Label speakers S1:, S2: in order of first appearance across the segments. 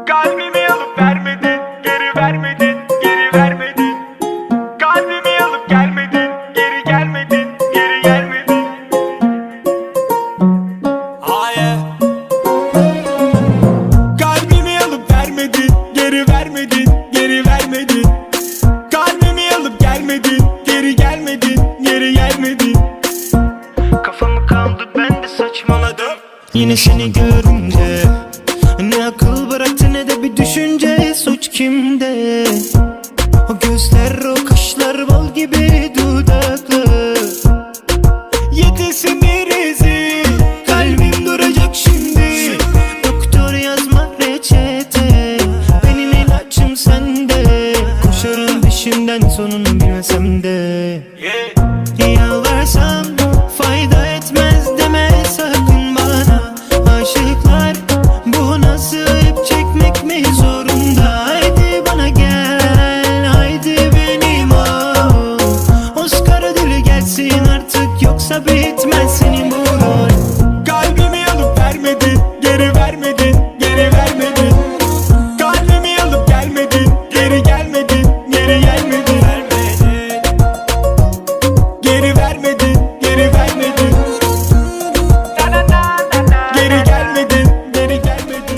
S1: Kalbimi alıp vermedin, geri vermedin, geri vermedin. Kalbimi alıp gelmedin, geri gelmedin, geri gelmedin. Kalbimi alıp vermedin, geri vermedin, geri vermedin. Kalbimi alıp gelmedin, geri gelmedin, geri gelmedin.
S2: Kafamı kaldı ben de saçmaladım. Yine seni görünce ne akıl bıraktı ne de bir düşünce. Suç kimde? O gözler, o kaşlar, bal gibi dudaklı. Yetesin birisi, kalbim duracak şimdi. Doktor yazma reçete, benim ilacım sende. Koşarım peşinden sonunu bilmesem de. Yalvarsam fayda etmez deme sakın bana. Aşıklar bu nasıl ip çekmek mi zorunda? Haydi bana gel, haydi benim ol. Oscar ödülü gelsin artık, yoksa bitmez senin bu rol.
S1: Kalbimi alıp vermedin, geri vermedin, geri vermedin. Kalbimi alıp gelmedin, geri gelmedin, geri gelmedin. Geri vermedin, geri vermedin. Geri gelmedin, geri gelmedin.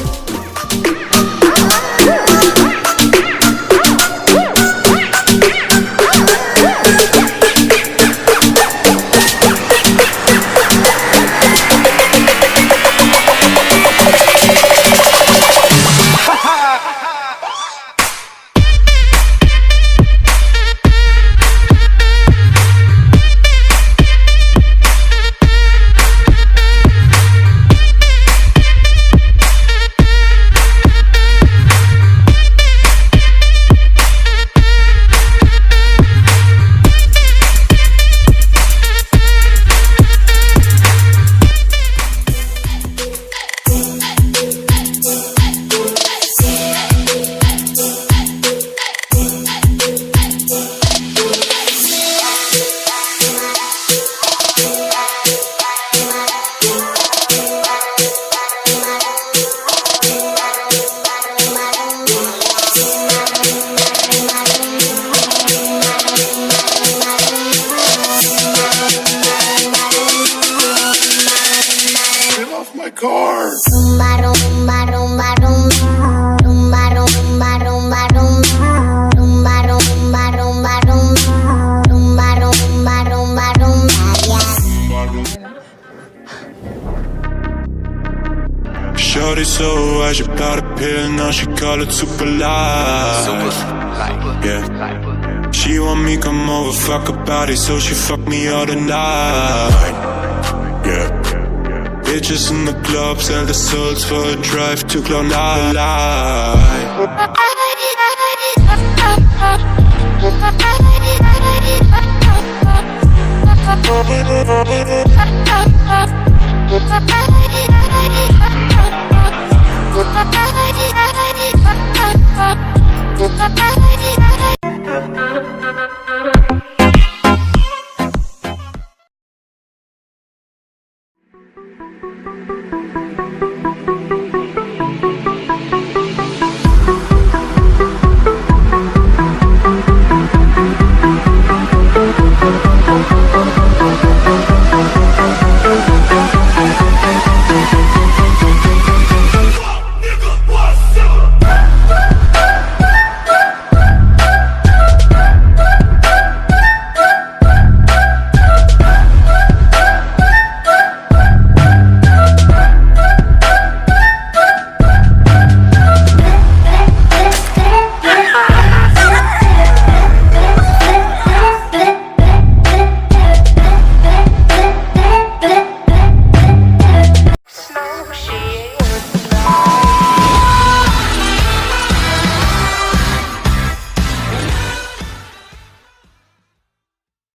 S3: Shorty so high, she bought a pill, now she call it super light. Yeah. She want me come over, fuck her body, so she fuck me all the night. Yeah. Bitches in the club, sell the souls for a drive to Cloud Nine.